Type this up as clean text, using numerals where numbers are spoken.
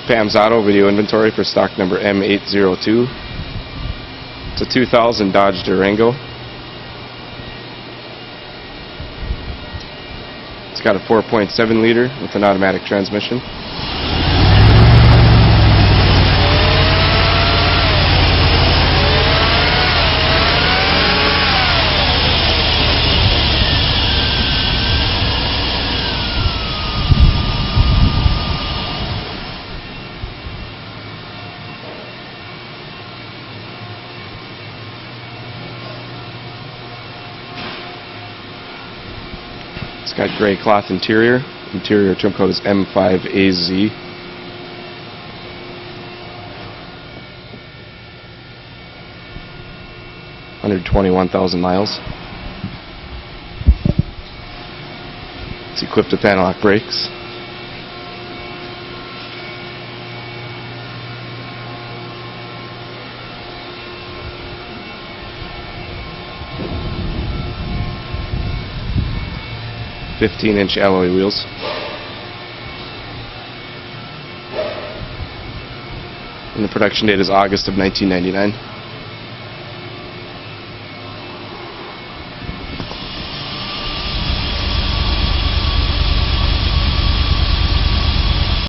Pam's Auto video inventory for stock number M0802. It's a 2000 Dodge Durango. It's got a 4.7 liter with an automatic transmission. It's got gray cloth interior. Interior trim code is M0802. 121,000 miles. It's equipped with anti-lock brakes. .5-inch alloy wheels. And the production date is August of 1999.